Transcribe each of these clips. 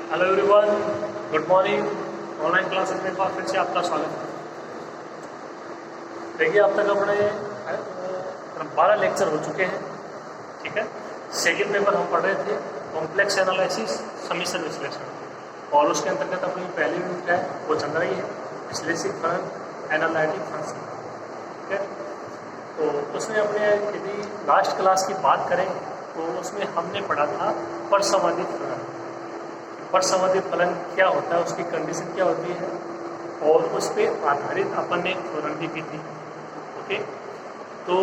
Hello everyone, good morning. Online classes में एक बार फिर से आपका स्वागत है। देखिए, अब तक अपने 12 लेक्चर हो चुके हैं। ठीक है, सेकेंड पेपर हम पढ़ रहे थे कॉम्प्लेक्स एनालिसिस, समीकरण विश्लेषण, और उसके अंतर्गत अपनी पहली यूनिट है वो चल रही है विश्लेषित फलन, एनालिटिक फंक्शन। ठीक है, तो उसमें अपने यदि लास्ट क्लास की बात करें तो उसमें हमने पढ़ा था परसंवादित फलन। परसंवादित फलन क्या होता है, उसकी कंडीशन क्या होती है, और उस पर आधारित अपन ने एक थ्योरम भी की थी। ओके, तो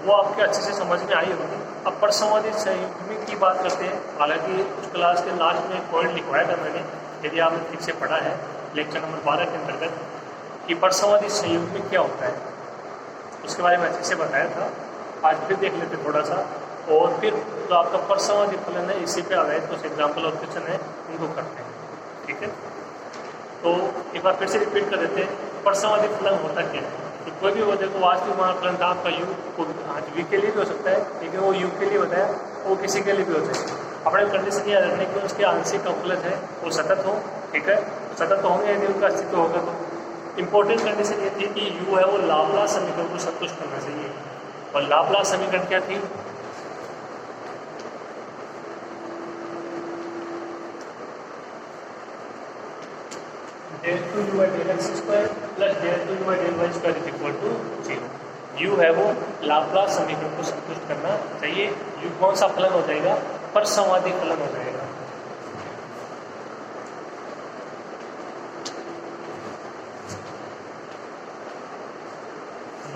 वो आपके अच्छे से समझ में आई होगी। अब परसंवादित संयुग्मी की बात करते हैं। हालांकि उस क्लास के लास्ट में एक पॉइंट लिखवाया था मैंने, यदि आपने ठीक से पढ़ा है लेक्चर नंबर 12 के अंतर्गत, कि परसंवादित संयुग्मी क्या होता है, उसके बारे में अच्छे से बताया था। आज फिर देख लेते थोड़ा सा, और फिर जो आपका परसंवादित फलन है इसी पे आधारित कुछ एग्जाम्पल और क्वेश्चन है उनको करते हैं। ठीक है, तो एक बार फिर से रिपीट कर देते हैं। परसंवादित फलन होता क्या है कि कोई भी हो, देखो वास्तविक मान फलन था आपका यू, आज वी के लिए भी हो सकता है, लेकिन वो यू के लिए बताया, वो किसी के लिए भी हो सकता है। अपने कंडीशन याद रखने की उसके आंशिक अवकलज है वो सतत हो। ठीक है, सतत तो होंगे यदि उनका अस्तित्व होगा तो। इंपॉर्टेंट कंडीशन ये थी कि यू है वो लाप्लास समीकरण को संतुष्ट करना चाहिए, और लाप्लास समीकरण क्या थी, del 2u by del x square प्लस del 2u by del y square is equal to 0। U है वो लाप्लास समीकरण को संतुष्ट करना चाहिए। यू कौन सा फलन हो जाएगा, परसंवादी फलन हो जाएगा।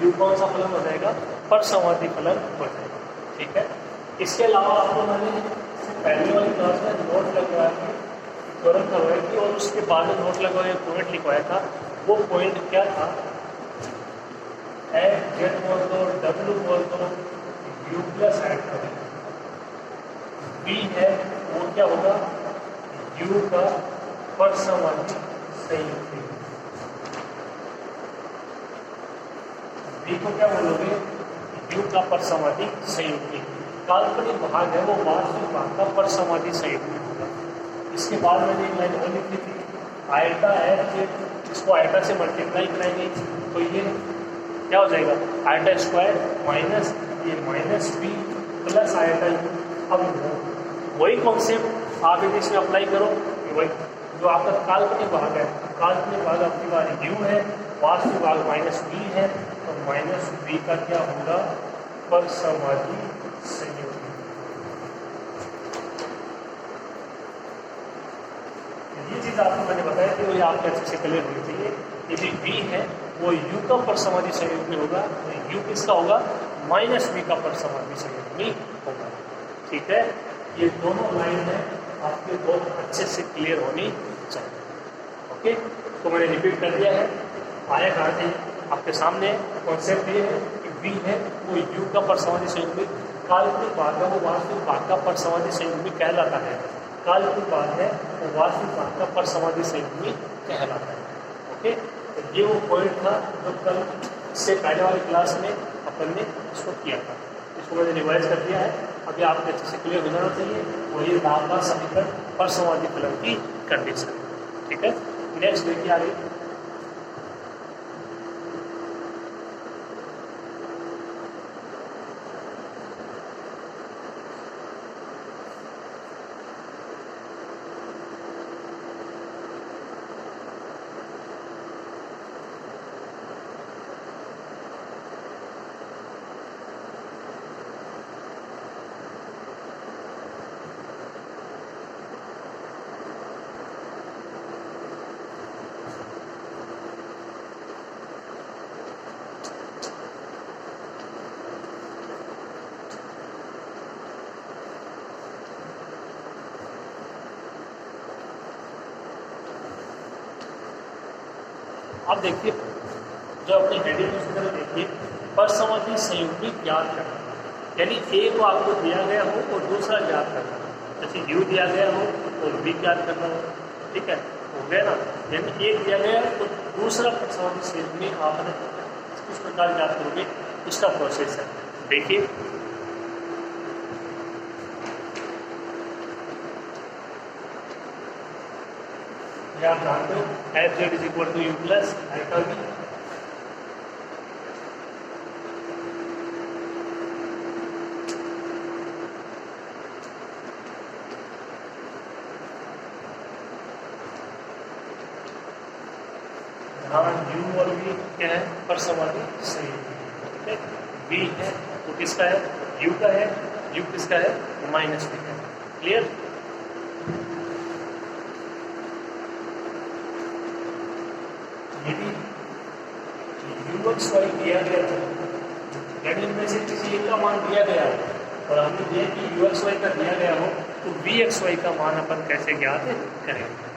यू कौन सा फलन हो जाएगा, परसंवादी फलन हो जाएगा। ठीक है, इसके अलावा आपको मैंने पहले वाली क्लास में नोट लगवाया था, तुरंत करवाई थी, और उसके बाद में नोट लगवाया पॉइंट लिखवाया था। वो पॉइंट क्या था, एफ जेड बोल दो, डब्ल्यू बोल दो, यू प्लस एड करें, बी है वो क्या होगा, यू का परसंवादी संयुग्मी। बी को क्या बोलोगे, यू का परसंवादी संयुग्मी। काल्पनिक भाग है वो वास्तविक भाग का परसंवादी संयुग्मी होगा। इसके बाद मैंने एक लाइन और लिखी थी, आयटा एफ जेड, इसको आयटा से मल्टीप्लाई कराएंगे तो ये क्या हो जाएगा, आयटा स्क्वायर माइनस ये minus B plus eta u. अब वही कॉन्सेप्ट आप यदि इसमें अप्लाई करो, वही जो आपका काल्पनिक भाग है, काल्पनिक भाग आपकी बार यू है, वास्तविक भाग माइनस बी है, तो माइनस बी का क्या होगा, परसंवादी संयुग्मी। ये चीज़ आपको मैंने बताया कि वो आपके अच्छे से क्लियर होनी चाहिए। यदि बी है वो यू का परसंवादी संयुग्मी होगा, तो यू किसका होगा, माइनस बी का परसंवादी संयुग्मी होगा। ठीक है, ये दोनों लाइन है आपके बहुत अच्छे से क्लियर होनी चाहिए। ओके, तो मैंने रिपीट कर दिया है। आया कहाँ थे, आपके सामने कॉन्सेप्ट ये है कि बी है वो यू का परसंवादी संयुग्मी, काल्पनिक भाग है वो वास्तविक भाग का परसंवादी संयुग्मी कहलाता है। काल्पनिक भाग है वो वास्तविक भाग का परसंवादी संयुग्मी कहलाता है। ओके, तो ये वो पॉइंट था जो कल से पहले वाली क्लास में अपन ने इसको किया था। इसको मैंने रिवाइज कर दिया है, अभी आपके अच्छे से क्लियर हो जाना चाहिए। वही लाप्लास समीकरण परसंवादी फलन की कंडीशन। ठीक है, नेक्स्ट देखिए आगे। अब देखिए, जो अपनी हेडिंग उसकी तरह देखिए, परसंवादी संयुग्मी ज्ञात करना, यानी एक वो आपको दिया गया हो और दूसरा ज्ञात करना। जैसे यू दिया गया हो और बी ज्ञात करना हो। ठीक है, हो गया ना, यानी एक दिया गया तो दूसरा परसंवादी संयुग्मी आपने किस प्रकार ज्ञात करोगे, उसका प्रोसेस है। देखिए, ये आप जानते हो F Z is equal to you plus I का वी। हाँ यू और वी क्या है पर समाधि सही है। वी है तो किसका है यू का है, यू किसका है माइनस वी का। क्लियर। यदि यू एक्स वाई दिया गया था यानी इनमें से किसी एक का मान दिया गया हो और हमने दिया कि यू एक्स वाई का दिया गया हो तो वी एक्स वाई का मान अपन कैसे ज्ञात करेंगे।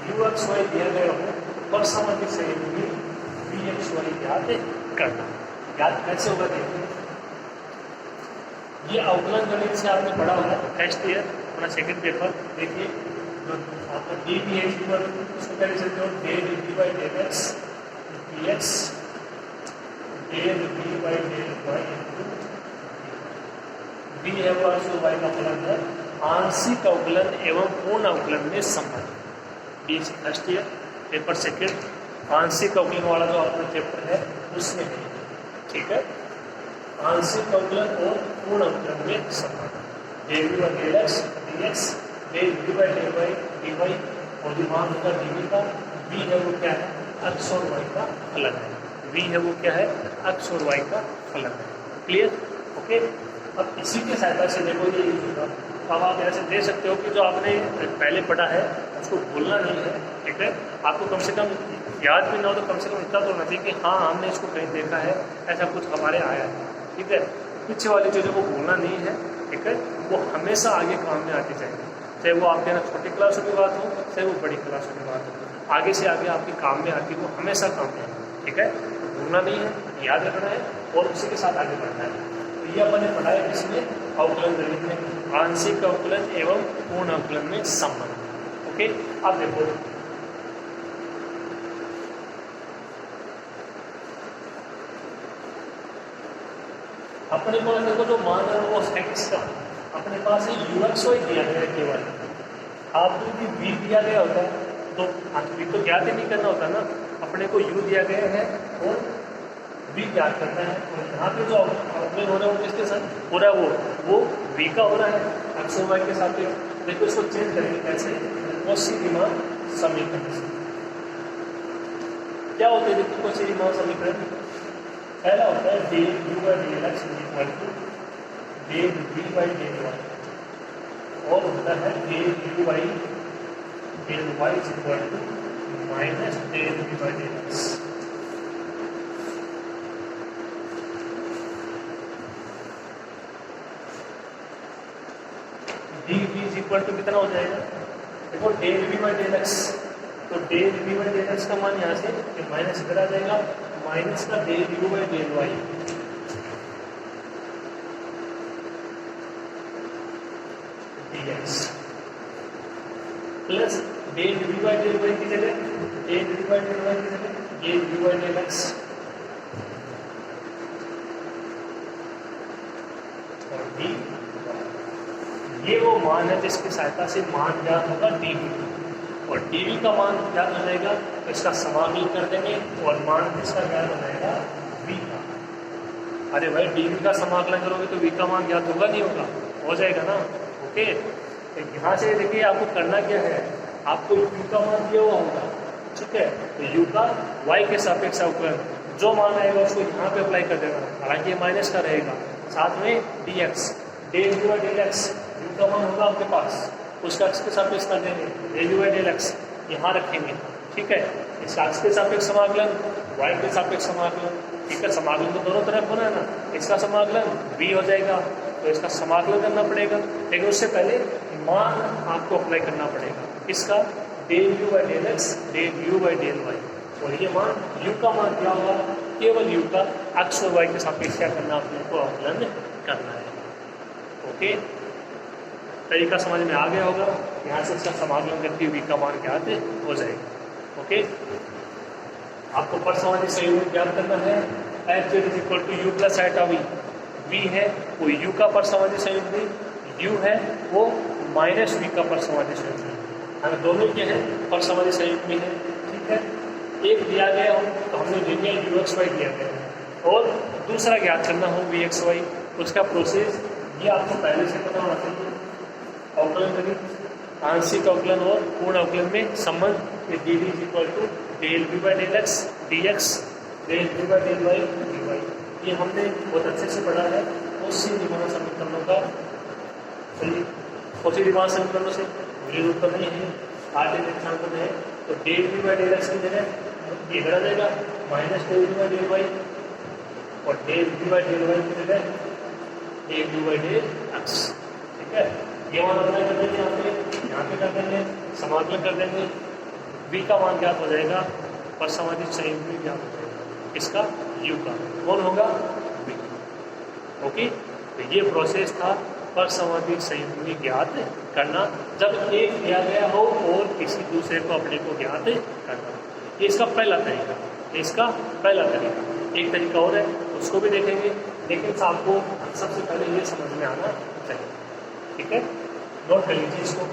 यू एक्स वाई दिया गया हो पर समझ से वी एक्स वाई ज्ञात करना। ज्ञात कैसे होगा देखिए, ये अवकलन गणित से आपने पढ़ा होगा फर्स्ट ईयर अपना सेकंड पेपर। देखिए जो आपका डी बी है इसको कह सकते हो del d by del x d x del d by del y into v है वो अर्थ वाई का फलन है आंशिक अवकलन एवं पूर्ण अवकलन में संबंध। BSc first year paper second आंशिक अवकलन वाला जो आपका चैप्टर है उसमें है। ठीक है, आंशिक अवकलन और पूर्ण अवकलन में संबंध। Del we by del x d x del we by del y d y और जो मान होगा डी वी का वी है वो क्या है अक्ष और वाई का फलन है। वी है वो क्या है अक्ष और वाई का फलन है। क्लियर। ओके, अब इसी की सहायता से देखो ये होगा। अब आप ऐसे दे सकते हो कि जो आपने पहले पढ़ा है उसको भूलना नहीं है। ठीक है, आपको कम से कम याद भी ना हो तो कम से कम इतना तो होना चाहिए कि हाँ हमने इसको कहीं देखा है, ऐसा कुछ हमारे आया है। ठीक है, पीछे वाली चीज़ों को भूलना नहीं है। ठीक है, वो हमेशा आगे काम में आती जाएगी, चाहे वो आपके ना छोटी क्लासों की बात हो चाहे वो बड़ी क्लासों की बात हो, आगे से आगे आपके काम में आती वो हमेशा काम में आती। ठीक है, भूलना नहीं है, याद रखना है और उसी के साथ आगे बढ़ना है। तो ये अपन ने पढ़ा है किसमें अवकलन गणित में आंशिक अवकलन एवं पूर्ण अवकलन में संबंध। ओके, अब देखो अपने पास देखो जो मान है वो है किसका, अपने पास है यू एक्स वाई दिया गया है केवल। आपको यदि वी दिया गया होता है तो वी तो ज्ञात ही नहीं करना होता ना, अपने को यू दिया गया है और वी ज्ञात करना है। और यहाँ पे जो अवकलन हो रहा है वो किसके साथ हो रहा है वो वी का हो रहा है एक्स और वाई के साथ। देखो इसको चेंज करेंगे कैसे, कौशी रीमान समीकरण से। क्या होते हैं देखो कौशी रीमान समीकरण, पहला होता है del you by del X equal to del we by del Y और होता है del you by del Y equal to minus del we by del x. D V is equal to कितना हो जाएगा देखो del we by del X, तो del we by del x का मान यहाँ से माइनस इधर आ जाएगा माइनस का del you by del y dx plus del we by del Y की जगह del we by del Y की जगह del we by del x और डी। ये वो मान है जिसकी सहायता से मान ज्ञात होगा डी वी और डीवी का मान क्या हो जाएगा तो इसका समाकलन कर देंगे और मान किसका ज्ञात हो जाएगा वी का। अरे भाई डीवी का समाकलन करोगे तो वी का मान ज्ञात होगा नहीं होगा, हो जाएगा ना। ओके, तो यहाँ से देखिए आपको करना क्या है, आपको यू का मान दिया हुआ होगा। ठीक है, तो यू का वाई के सापेक्ष अवकलन जो मान आएगा उसको यहाँ पे अप्लाई कर देना, हालांकि ये माइनस का रहेगा। साथ में D x del you by del x u का मान होगा आपके पास, उसका एक्स के सापेक्ष कर देंगे del you by del x यहाँ रखेंगे। ठीक है, इस एक्स के सापेक्ष समाकलन वाई के सापेक्ष समाकलन। ठीक है, समाकलन तो दोनों तरफ होना है ना, इसका समाकलन v हो जाएगा तो इसका समाकलन करना पड़ेगा, लेकिन उससे पहले मान आपको अप्लाई करना पड़ेगा। इसका del you by del x del you by del Y और ये मान u का मान क्या होगा केवल u का एक्स और y के सापेक्ष क्या करना अपने को अवकलन करना है। ओके, तरीका समझ में आ गया होगा। यहाँ से इसका समाकलन करके v का मान ज्ञात हो जाएगा। ओके, आपको परसमाधि संयुग्म ज्ञात करना है। F Z is equal to you plus eta v. V है वो u का परसमाधि संयुग्म, u है वो माइनस v का परसमाधि संयुग्म। हमें दोनों क्या है परसमाधि संयुग्म है। ठीक है, एक दिया गया हो तो हमने लिनियर यू एक्स वाई दिया गया है और दूसरा ज्ञात करना हो वी एक्स वाई, उसका प्रोसेस ये आपको पहले से पता होना चाहिए। अवकलन गणित, आंशिक अवकलन और पूर्ण अवकलन में संबंध d d is equal to del we by del x d x del we by del y d y. ये हमने बहुत अच्छे से पढ़ा है उसी रीमान समीकरणों का। चलिए उसी रीमान समीकरणों से विरोध उत्तर नहीं है, आगे एग्जाम्पल है तो del we by del X की जगह ये इधर आ जाएगा minus del we by del Y और del we by del Y की जगह del we by del x. ठीक है, ये मान अप्लाई कर देंगे यहाँ पे कर देंगे, समाकलन कर देंगे, v का मान ज्ञात हो जाएगा, परसमाधि संयुग्म ज्ञात हो जाएगा। इसका u का कौन होगा v। ओके, तो ये प्रोसेस था परसमाधि संयुग्म ज्ञात करना जब एक दिया गया हो और किसी दूसरे को अपने को ज्ञात करना। ये इसका पहला तरीका, इसका पहला तरीका। एक तरीका और है उसको भी देखेंगे, लेकिन आपको सबसे पहले ये समझ में आना चाहिए। ठीक है, नोट कर लीजिए इसको।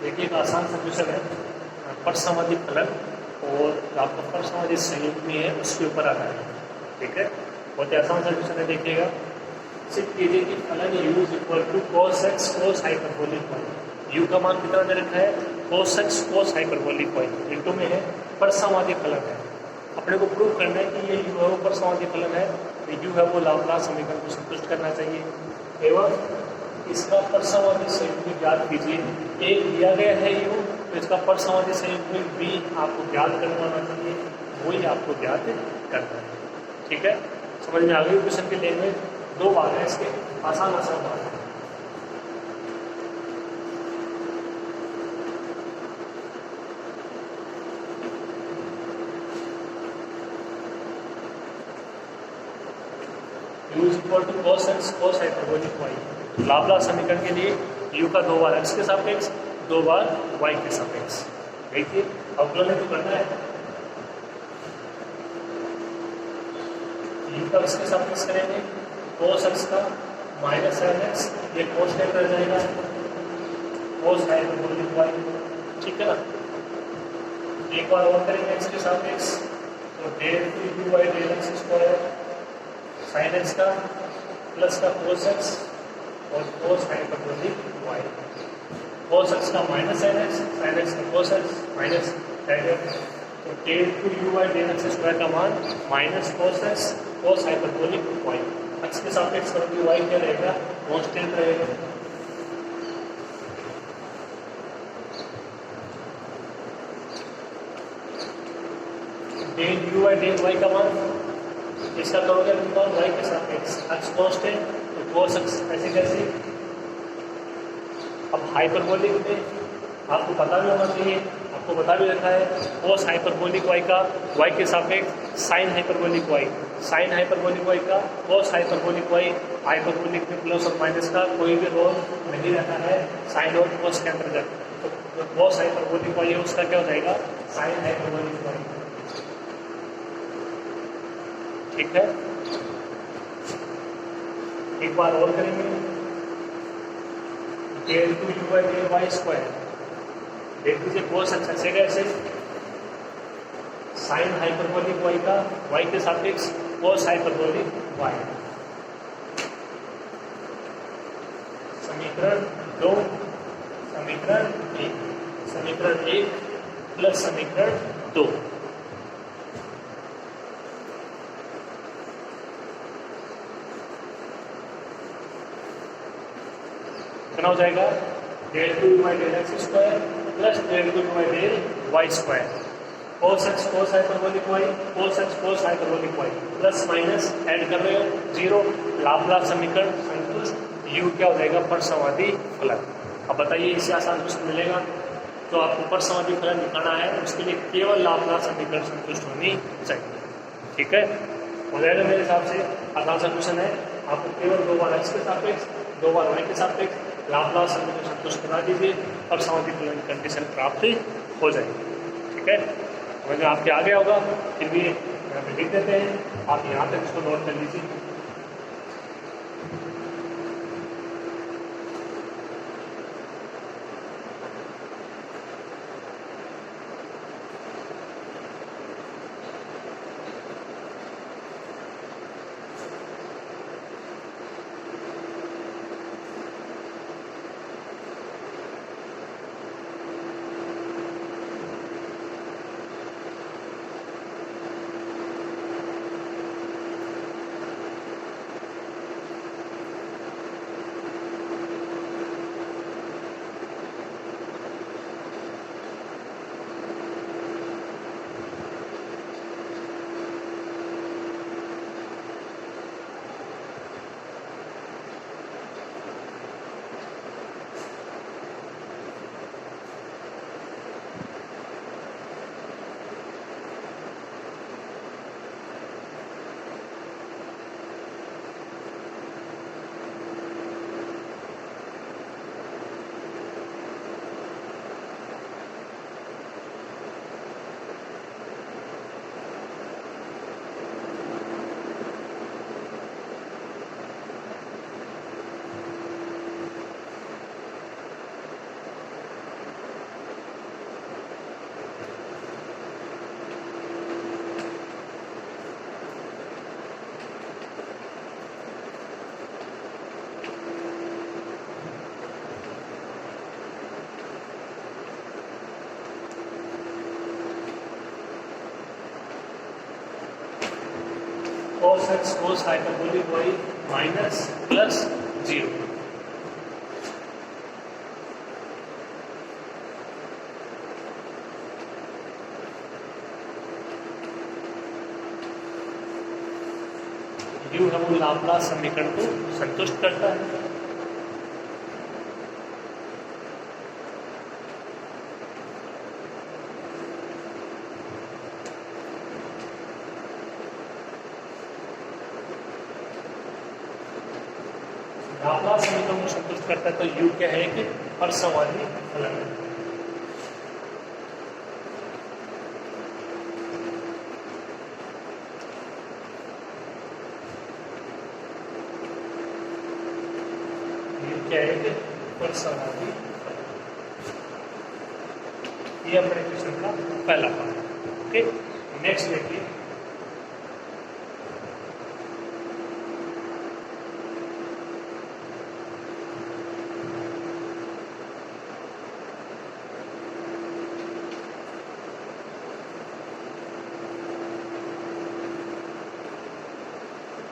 देखिए एक आसान सा क्वेश्चन है, परसमाधि फलन और आपका परसमाधि संयुग्म है उसके ऊपर आता है। ठीक है, बहुत ही आसान सा क्वेश्चन है, देखिएगा। सिर्फ कीजिए कि फलन u is equal to cos x cos hyperbolic y। u का मान कितना दे रखा है cos x cos hyperbolic y, into में है परसमाधि फलन है। अपने को प्रूव करना है कि ये u है वो परसमाधि फलन है, तो u है वो लाप्लास समीकरण को संतुष्ट करना चाहिए एवं इसका परसमाधि संयुग्म ज्ञात कीजिए। एक दिया गया है u, तो इसका परसमाधि संयुग्म v आपको ज्ञात करना होना चाहिए, वही आपको ज्ञात करना है। ठीक है, समझ में आ गई क्वेश्चन की लैंग्वेज। दो बात है इसके, आसान आसान बात है। u is equal to cos x cos hyperbolic y। Laplace समीकरण के लिए u का 2 बार x के सापेक्ष 2 बार y के सापेक्ष। देखिए अवकलन तो करना है, u का x के सापेक्ष करेंगे, cos x का माइनस sin x, ये cos टाइप रह जाएगा cos हाइपरबोलिक y। ठीक है ना, एक बार और करेंगे x के सापेक्ष, तो del u by del x square, sin x का प्लस का cos x और cos hyperbolic y। cos x का minus sin x, sin x का cos x minus tan x, तो del u by del x square का मान minus cos x cos hyperbolic y। x के सापेक्ष करोगे y क्या रहेगा, कांस्टेंट रहेगा। Del u by del y का मान इसका करोगे तो वाई के सापेक्ष एक्स कॉस्ट है तो cos x ऐसे कैसे। अब हाइपरबोलिक में आपको पता भी होना चाहिए, आपको बता भी रखा है cos हाइपरबोलिक y का y के सापेक्ष sign hyperbolic y, sign hyperbolic y का cos हाइपरबोलिक y। हाइपरबोलिक में प्लस और माइनस का कोई भी रोल नहीं रहता है साइन और cos के अंतर्गत, तो जो cos हाइपरबोलिक y है उसका क्या हो जाएगा साइन हाइपरबोलिक y। ठीक है, एक बार और करेंगे del two u by del y square. देख लीजिए cos x ऐसे कैसे साइन हाइपरबोलिक y का y के सापेक्ष cos हाइपरबोलिक y। समीकरण 2, समीकरण 1, समीकरण 1 प्लस समीकरण 2। कितना हो जाएगा del two by del x square plus del two by del y square. cos x cos hyperbolic y, cos x cos hyperbolic y, plus minus add कर रहे हो जीरो, लाप्लास समीकरण संतुष्ट, u क्या हो जाएगा परसमाधि फलन। अब बताइए इससे आसान क्वेश्चन मिलेगा तो आपको परसमाधि फलन निकालना है, उसके लिए केवल लाप्लास समीकरण संतुष्ट होनी चाहिए। ठीक है, हो जाएगा मेरे हिसाब से आसान सा क्वेश्चन है। आपको केवल 2 बार x के सापेक्ष 2 बार y के सापेक्ष लाप्लास समीकरण संतुष्ट करा दीजिए और परसमाधि फलन कंडीशन प्राप्त हो जाएगी। ठीक है, समझ में आपके आ गया होगा, फिर भी यहाँ पे लिख देते हैं, आप यहाँ तक इसको नोट कर लीजिए। cos x cos hyperbolic y minus plus 0। u है वो लाप्लास समीकरण को संतुष्ट करता है। लाप्लास समीकरण को संतुष्ट करता है तो u क्या है कि परसमाधि फलन। क्या है कि परसमाधि फलन। ये अपने क्वेश्चन का पहला पार्ट। ओके, नेक्स्ट देखिए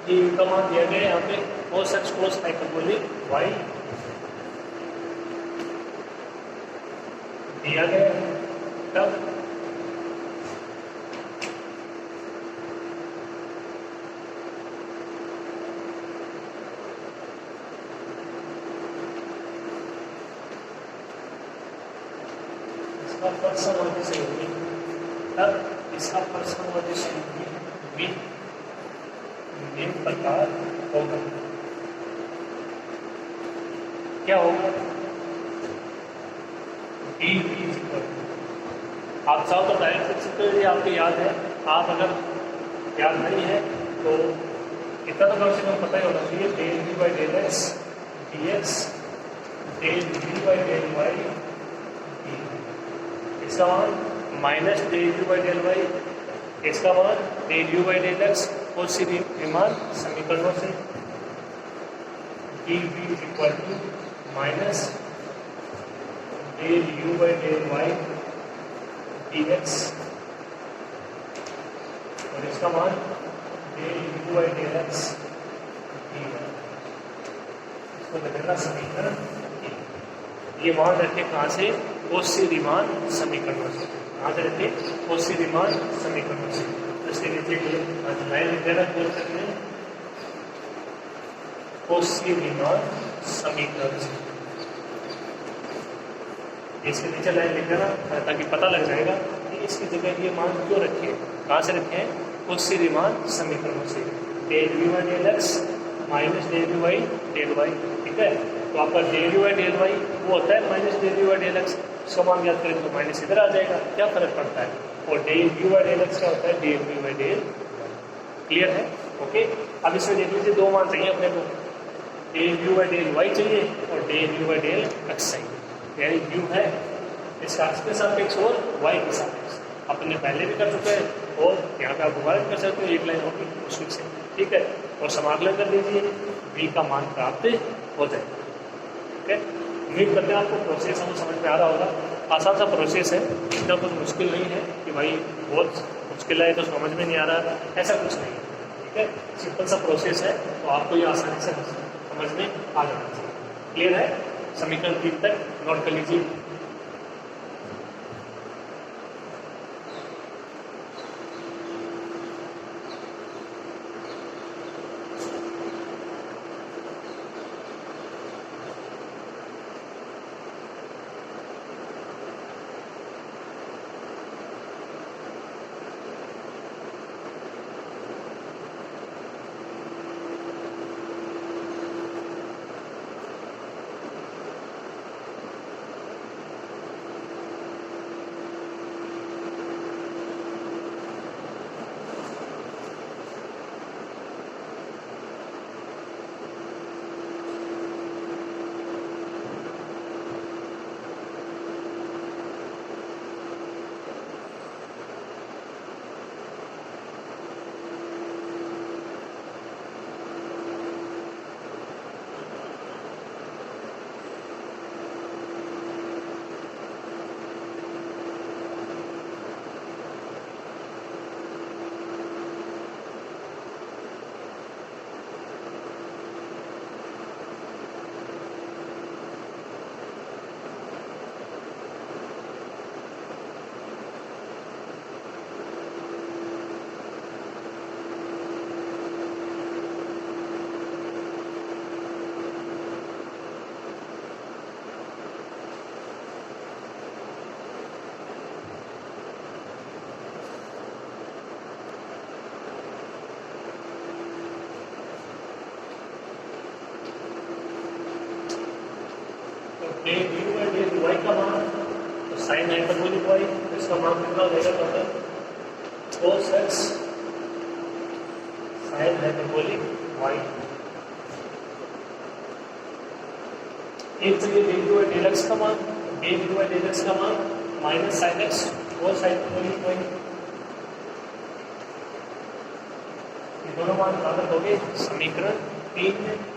ये का मान दिया गया यहाँ पे cos x cos hyperbolic y दिया गया। तब इसका परसमोजिशन होगी, तब इसका परसमोजिशन भी निम्न प्रकार होगा। क्या होगा? डी वी इक्वल, आप चाहो तो डायरेक्ट लिख सकते हो, ये आपको याद है। आप अगर याद नहीं है तो इतना तो कम से कम पता ही होना चाहिए, del we by del x d x del we by del y, इसका मान minus del you by del y, इसका मान del you by del x, और सीधी विमान समीकरणों से D v equal to minus del you by del y d x, और इसका मान del you by del x d y, इसको लगेगा समीकरण। ये मान रखे कहाँ से? कोशी रीमान समीकरणों से। कहाँ से रखे? कोशी रीमान समीकरणों से। इसके नीचे लाइन लिख देना बोल सकते हैं, कोशी रीमान समीकरण से। इसके नीचे लाइन लिख देना ताकि पता लग जाएगा कि इसकी जगह ये मान क्यों रखे हैं। कहाँ से रखे हैं? कोशी रीमान समीकरणों से। Del we by del x minus del we by del y, ठीक है। तो आपका del you by del y वो होता है minus del you by del x, इसका मान याद करें तो माइनस इधर आ जाएगा, क्या फर्क पड़ता है। और del you by del x क्या होता है? Del we by del. Clear है? ओके। अब इसमें देख लीजिए दो मान चाहिए अपने को, del you by del y चाहिए और del you by del x चाहिए। यानी यू है इसका एक्स के सापेक्ष और वाई के सापेक्ष, अपने पहले भी कर चुके हैं और यहाँ पे आप दोबारा भी कर सकते हो, एक लाइन होगी उसमें से, ठीक है। और समाकलन कर लीजिए, वी का मान प्राप्त हो जाएगा। ठीक है, उम्मीद करते हैं आपको प्रोसेस हमको समझ में आ रहा होगा। आसान सा प्रोसेस है, इतना कुछ मुश्किल नहीं है कि भाई बहुत मुश्किल है तो समझ में नहीं आ रहा, ऐसा कुछ नहीं है। ठीक है, सिंपल सा प्रोसेस है, तो आपको ये आसानी से समझ में आ जाना चाहिए। क्लियर है? समीकरण 3 तक नोट कर लीजिए। Del you by del y का मान, तो साइन हाइपरबोलिक वाई, इसका मान कितना हो जाएगा total? Cos x sine hyperbolic y. एक चाहिए del you by del x का मान, del you by del x का मान minus sine x cos hyperbolic y. ये दोनों मान प्राप्त हो गए समीकरण 3 में।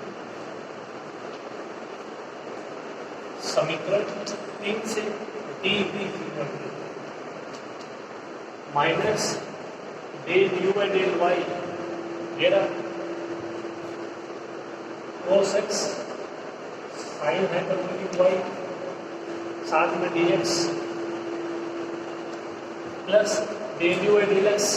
समीकरण 3 से D V minus del you by del Y मेरा cos x sine hyperbolic Y साथ में D X plus del you by del x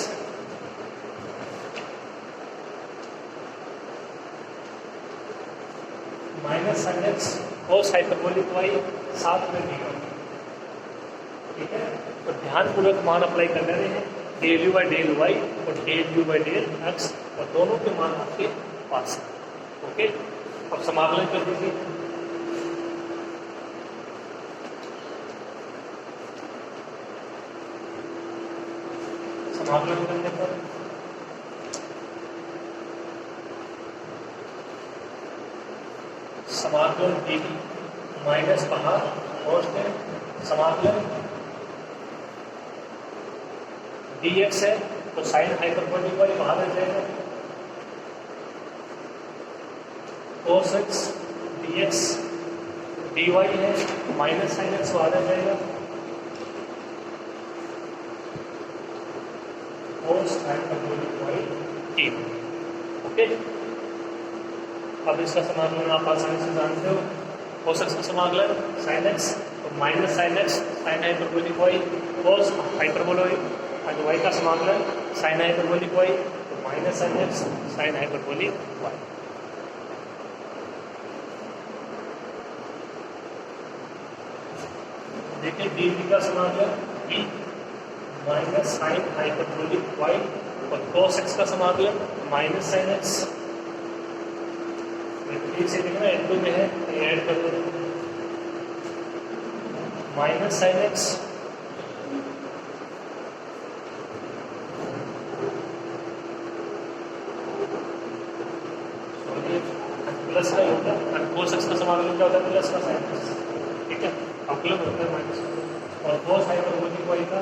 minus sine x cos hyperbolic Y साथ में डी वाई। ठीक है। तो ध्यानपूर्वक मान अप्लाई कर रहे हैं, del you by del Y और del you by del x, और दोनों के मान आपके पास है। ओके, अब समाकलन कर दीजिए। समाकलन करने पर समाकलन डी माइनस बाहर कांस्टेंट, समाकलन dx है तो साइन हाइपरबोलिक वाई बाहर आ जाएगा, cos x dx dy है माइनस साइन x बाहर आ जाएगा, cos hyperbolic y t। Okay, अब इसका समाकलन आप आसानी से जानते हो, cos x का समाकलन साइन x तो minus sine x sine hyperbolic y, cos hyperbolic y का समाकलन साइन हाइपरबोलिक वाई तो minus sine x sine hyperbolic y. देखिए डी का समाकलन b minus sine hyperbolic y और cos x का समाकलन माइनस साइन एक्स। ठीक से देखना N2 में है, ऐड कर दो, माइनस साइन एक्स प्लस का होता है, cos x का समाकलन क्या होता है, प्लस का साइन एक्स। ठीक है, अवकलन होता है माइनस, और cos हाइपरबोलिक वाई का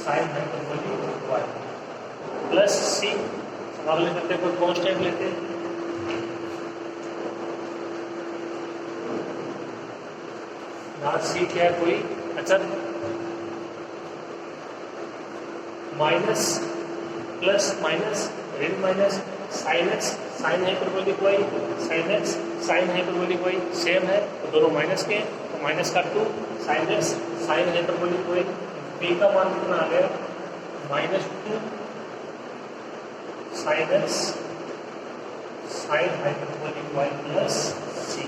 साइन हाइपरबोलिक वाई प्लस सी, समाकलन करते हैं कोई कांस्टेंट लेते हैं, यहाँ सी क्या है, कोई अचर, माइनस प्लस माइनस ऋण minus sine x sine hyperbolic y sine x sine hyperbolic y same है तो दोनों माइनस के हैं, तो माइनस का 2 sine x sine hyperbolic Y, B का मान कितना आ गया -2 sine x sine hyperbolic Y plus C.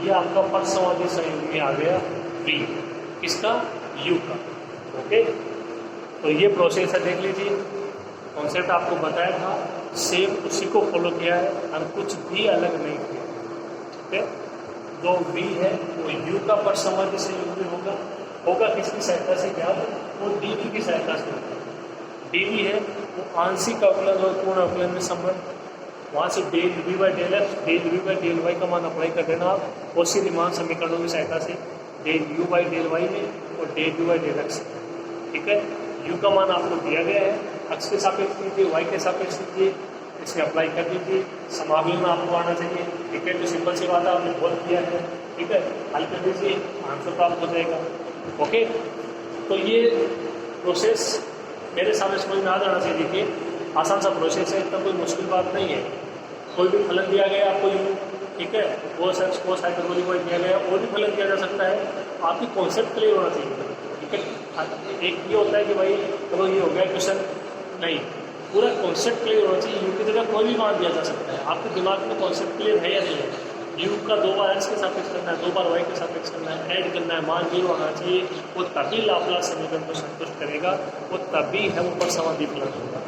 ये आपका परसमाधि संयुग्मी आ गया बी, किसका, यू का। ओके, तो ये प्रोसेस है, देख लीजिए, कॉन्सेप्ट आपको बताया था, सेम उसी को फॉलो किया है, हम कुछ भी अलग नहीं किया। ठीक है, जो v है वो u का परसमाधि संयुग्मी होगा किसकी सहायता से, क्या वो dv की सहायता से होगा। dv है वो आंशिक अवकलन और पूर्ण अवकलन में संबंध, वहाँ से del v by del x del v by del y का मान अप्लाई कर देना आप उसी रीमान समीकरणों की सहायता से, del u by del y में और del u by del x. ठीक है, u का मान आपको दिया गया है, x के सापेक्ष लीजिए, y के सापेक्ष लीजिए, इसे अप्लाई कर दीजिए, समाकलन आपको आना चाहिए। ठीक है, जो सिंपल सी बात है आपने बहुत किया है। ठीक है, हल कर दीजिए, आंसर प्राप्त हो जाएगा। ओके, तो ये प्रोसेस मेरे सामने समझ में आ जाना चाहिए। देखिए आसान सा प्रोसेस है, इतना कोई मुश्किल बात नहीं है। कोई भी फलन दिया गया आपको यू, ठीक है, cos x cos hyperbolic y दिया गया, और भी फलन दिया जा सकता है, आपकी कॉन्सेप्ट क्लियर होना चाहिए। ठीक है, एक ये होता है कि भाई चलो ये हो गया क्वेश्चन, नहीं, पूरा कॉन्सेप्ट क्लियर होना चाहिए। यू की जगह कोई भी मान दिया जा सकता है, आपके दिमाग में कॉन्सेप्ट क्लियर है या नहीं है। यू का 2 बार एक्स के सापेक्ष करना है, 2 बार वाई के सापेक्ष करना है, ऐड करना है, मान 0 आना चाहिए, वो तभी लाप्लास समीकरण को संतुष्ट करेगा, वो तभी है वो परसमाधि फलन होगा,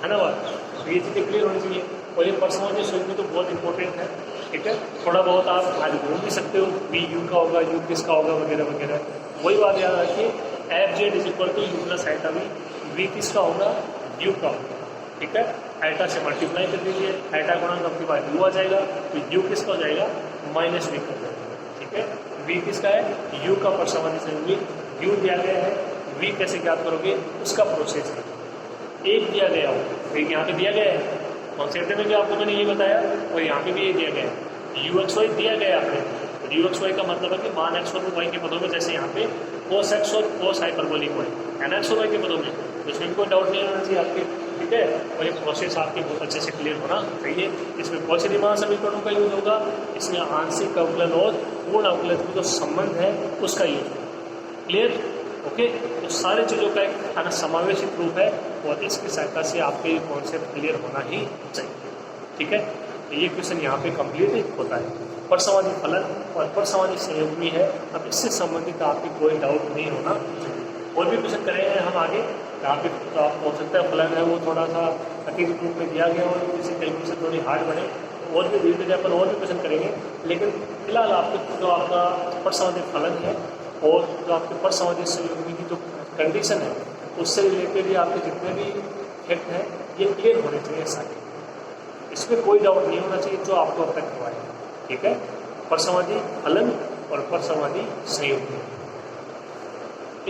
है ना बात। तो ये चीज़ें क्लियर होनी चाहिए, और ये परसमाधि संयुग्मी तो बहुत इंपॉर्टेंट है। ठीक है, थोड़ा बहुत आप आज घूम भी सकते हो, बी यू का होगा, यू किसका होगा, वगैरह वगैरह। वही बात याद रखिए, F Z is equal to you plus eta v किसका होगा, यू का होगा। ठीक है, एटा से मल्टीप्लाई कर दीजिए, एटा गुणा आपके बाद यू आ जाएगा, तो यू किसका हो जाएगा, माइनस वी का। ठीक है, वी किसका है, यू का परसमाधि संयुग्मी, यू दिया गया है, वी कैसे ज्ञात करोगे, उसका प्रोसेस है। एक दिया गया हो, एक यहाँ पे दिया गया है, कॉन्सेप्ट में भी आपको मैंने ये बताया, और यहाँ पे भी ये दिया गया है, यू एक्स वाई दिया गया आपने। यू एक्स वाई का मतलब है कि मान एक्स और वाई के पदों में, जैसे यहाँ पे कोस एक्स और कोस हाइपरबोलिक वाई है ना, एक्स और वाई के पदों में, तो इसमें कोई डाउट नहीं होना चाहिए आपके। ठीक है, और ये प्रोसेस आपके बहुत अच्छे से क्लियर होना चाहिए। इसमें कौन से रीमान समीकरणों का यूज होगा, इसमें आंशिक अवकलन और पूर्ण अवकलन का जो संबंध है उसका यूज होगा। Clear, okay. तो सारी चीज़ों का एक खाना समावेशित रूप है, और इसकी सहायता से आपके कॉन्सेप्ट क्लियर होना ही चाहिए। ठीक है, तो ये क्वेश्चन यहाँ पे कंप्लीट होता है। परसमाधि फलन और परसमाधि संयुग्मी है, अब इससे संबंधित आपकी कोई डाउट नहीं होना चाहिए। और भी क्वेश्चन करेंगे हम आगे, यहाँ पे तो आप हो सकता है फलन है वो थोड़ा सा अतिरिक्त रूप में दिया गया और किसी कैलकुलेशन थोड़ी हार्ड बने, और भी धीरे धीरे अपन और भी क्वेश्चन करेंगे। लेकिन फिलहाल आपके जो आपका परसमाधि फलन है और जो आपके परसमाधि संयुग्मी की जो कंडीशन है उससे रिलेटेड ही आपके जितने भी फैक्ट हैं ये क्लियर होने चाहिए सारे, इसमें कोई डाउट नहीं होना चाहिए जो आपको अब तक हुआ है। ठीक है, परसमाधि फलन और परसमाधि संयुग्मी।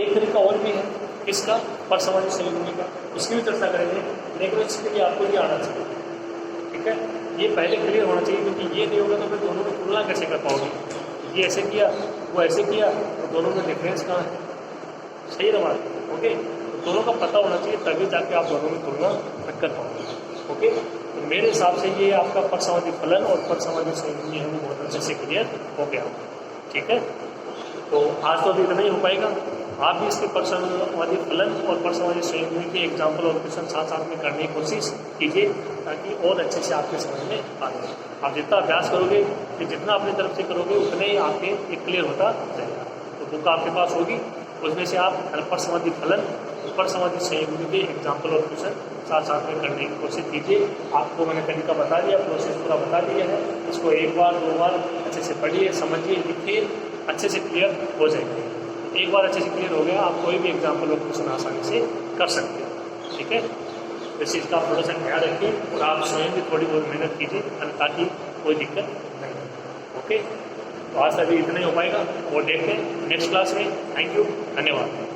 एक तरीका और भी है इसका परसमाधि संयुग्मी का, उसकी भी चर्चा करेंगे, लेकिन इसके लिए आपको ये आना चाहिए। ठीक है, ये पहले क्लियर होना चाहिए, क्योंकि ये नहीं होगा तो फिर दोनों में तुलना कैसे कर पाओगे। ये ऐसे किया वो ऐसे किया तो दोनों में डिफरेंस कहाँ है, सही ना बात। ओके, तो दोनों का पता होना चाहिए तभी जाके आप दोनों में तुलना कर पाओगे। ओके, तो मेरे हिसाब से ये आपका परसमाधि फलन और परसमाधि संयुग्मी है वो बहुत अच्छे से क्लियर हो गया। ठीक है, तो आज तो अभी इतना ही हो पाएगा। आप भी इसके परसमाधि फलन और परसमाधि संयुग्मी के एग्जाम्पल और क्वेश्चन साथ साथ में करने की कोशिश कीजिए, ताकि और अच्छे से आपके समझ में आ जाए। आप जितना अभ्यास करोगे, कि जितना अपनी तरफ से करोगे, उतने ही आपके एक क्लियर होता जाएगा। तो बुक आपके पास होगी, उसमें से आप परसमाधि फलन और परसमाधि संयुग्मी के एग्जाम्पल और क्वेश्चन साथ साथ में करने की कोशिश कीजिए। आपको मैंने तरीका बता दिया, प्रोसेस पूरा बता दिया है, इसको एक बार दो बार अच्छे से पढ़िए, समझिए, लिखिए, अच्छे से क्लियर हो जाएगा। एक बार अच्छे से क्लियर हो गया, आप कोई भी एग्जाम्पल और क्वेश्चन आसानी से कर सकते हैं। ठीक है, इस चीज़ का आप थोड़ा सा ख्याल रखिए और आप स्वयं भी थोड़ी बहुत मेहनत कीजिए, ताकि कोई दिक्कत नहीं हो। ओके, तो आज अभी इतना ही हो पाएगा और देखते हैं नेक्स्ट क्लास में। थैंक यू, धन्यवाद।